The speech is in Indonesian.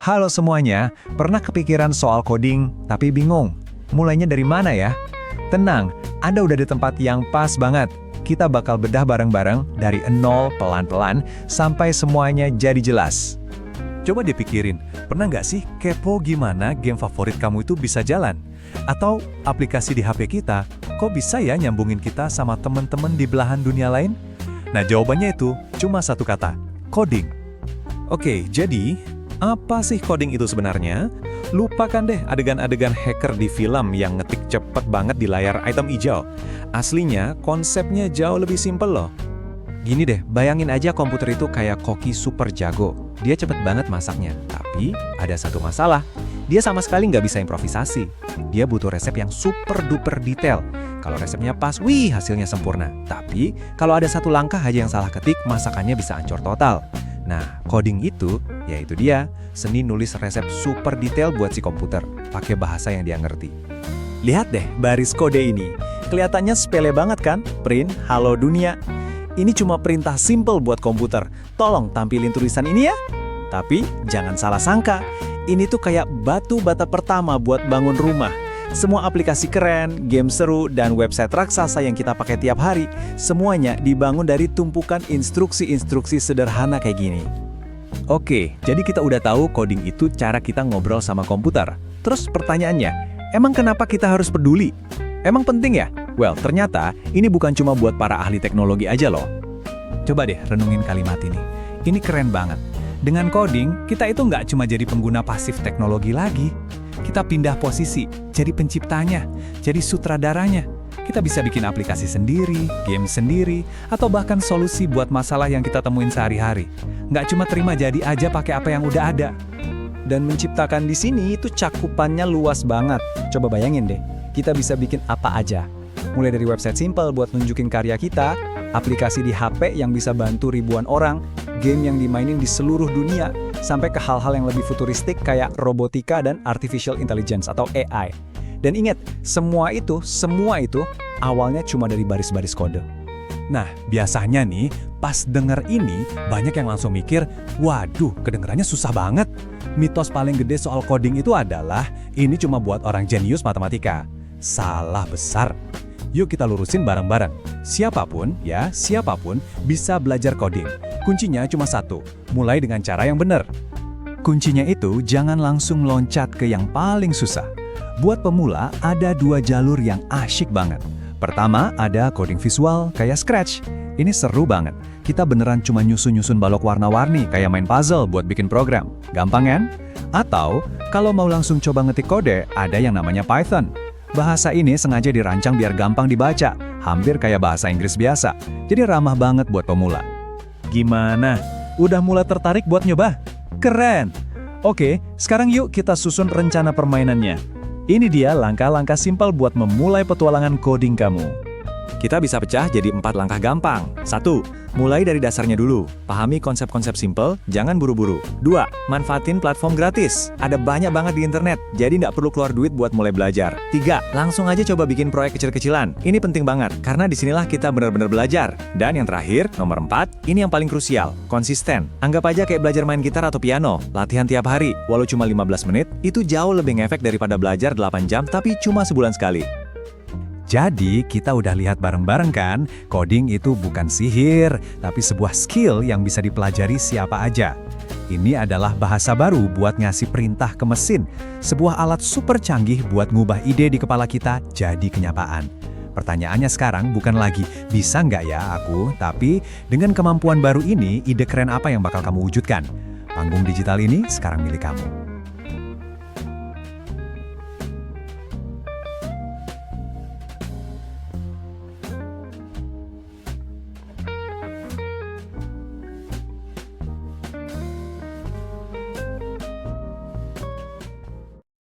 Halo semuanya, pernah kepikiran soal coding tapi bingung? Mulainya dari mana ya? Tenang, Anda udah di tempat yang pas banget. Kita bakal bedah bareng-bareng dari nol pelan-pelan sampai semuanya jadi jelas. Coba dipikirin, pernah nggak sih kepo gimana game favorit kamu itu bisa jalan? Atau aplikasi di HP kita, kok bisa ya nyambungin kita sama teman-teman di belahan dunia lain? Nah jawabannya itu cuma satu kata, coding. Oke, jadi apa sih coding itu sebenarnya? Lupakan deh adegan-adegan hacker di film yang ngetik cepet banget di layar item hijau. Aslinya, konsepnya jauh lebih simpel loh. Gini deh, bayangin aja komputer itu kayak koki super jago. Dia cepet banget masaknya, tapi ada satu masalah. Dia sama sekali nggak bisa improvisasi. Dia butuh resep yang super duper detail. Kalau resepnya pas, wih hasilnya sempurna. Tapi, kalau ada satu langkah aja yang salah ketik, masakannya bisa hancur total. Nah, coding itu, yaitu dia, seni nulis resep super detail buat si komputer, pakai bahasa yang dia ngerti. Lihat deh baris kode ini. Kelihatannya sepele banget kan? Print, halo dunia. Ini cuma perintah simple buat komputer. Tolong tampilin tulisan ini ya. Tapi jangan salah sangka, ini tuh kayak batu bata pertama buat bangun rumah. Semua aplikasi keren, game seru, dan website raksasa yang kita pakai tiap hari, semuanya dibangun dari tumpukan instruksi-instruksi sederhana kayak gini. Oke, jadi kita udah tahu coding itu cara kita ngobrol sama komputer. Terus pertanyaannya, emang kenapa kita harus peduli? Emang penting ya? Well, ternyata ini bukan cuma buat para ahli teknologi aja loh. Coba deh renungin kalimat ini. Ini keren banget. Dengan coding, kita itu nggak cuma jadi pengguna pasif teknologi lagi. Kita pindah posisi, jadi penciptanya, jadi sutradaranya. Kita bisa bikin aplikasi sendiri, game sendiri, atau bahkan solusi buat masalah yang kita temuin sehari-hari. Nggak cuma terima jadi aja pakai apa yang udah ada. Dan menciptakan di sini itu cakupannya luas banget. Coba bayangin deh, kita bisa bikin apa aja. Mulai dari website simple buat nunjukin karya kita, aplikasi di HP yang bisa bantu ribuan orang, game yang dimainin di seluruh dunia, sampai ke hal-hal yang lebih futuristik kayak robotika dan artificial intelligence atau AI. Dan ingat, semua itu awalnya cuma dari baris-baris kode. Nah, biasanya nih, pas denger ini, banyak yang langsung mikir, waduh, kedengerannya susah banget. Mitos paling gede soal coding itu adalah, ini cuma buat orang jenius matematika. Salah besar. Yuk kita lurusin bareng-bareng. Siapapun bisa belajar coding. Kuncinya cuma satu, mulai dengan cara yang benar. Kuncinya itu jangan langsung loncat ke yang paling susah. Buat pemula, ada dua jalur yang asyik banget. Pertama, ada coding visual kayak Scratch. Ini seru banget. Kita beneran cuma nyusun-nyusun balok warna-warni kayak main puzzle buat bikin program. Gampang kan? Atau, kalau mau langsung coba ngetik kode, ada yang namanya Python. Bahasa ini sengaja dirancang biar gampang dibaca, hampir kayak bahasa Inggris biasa. Jadi ramah banget buat pemula. Gimana? Udah mulai tertarik buat nyoba? Keren! Oke, sekarang yuk kita susun rencana permainannya. Ini dia langkah-langkah simpel buat memulai petualangan coding kamu. Kita bisa pecah jadi 4 langkah gampang. 1. Mulai dari dasarnya dulu. Pahami konsep-konsep simple, jangan buru-buru. 2. Manfaatin platform gratis. Ada banyak banget di internet, jadi nggak perlu keluar duit buat mulai belajar. 3. Langsung aja coba bikin proyek kecil-kecilan. Ini penting banget, karena disinilah kita benar-benar belajar. Dan yang terakhir, nomor 4, ini yang paling krusial, konsisten. Anggap aja kayak belajar main gitar atau piano. Latihan tiap hari, walau cuma 15 menit, itu jauh lebih ngefek daripada belajar 8 jam tapi cuma sebulan sekali. Jadi, kita udah lihat bareng-bareng kan, coding itu bukan sihir, tapi sebuah skill yang bisa dipelajari siapa aja. Ini adalah bahasa baru buat ngasih perintah ke mesin, sebuah alat super canggih buat ngubah ide di kepala kita jadi kenyataan. Pertanyaannya sekarang bukan lagi, bisa nggak ya aku? Tapi, dengan kemampuan baru ini, ide keren apa yang bakal kamu wujudkan? Panggung digital ini sekarang milik kamu.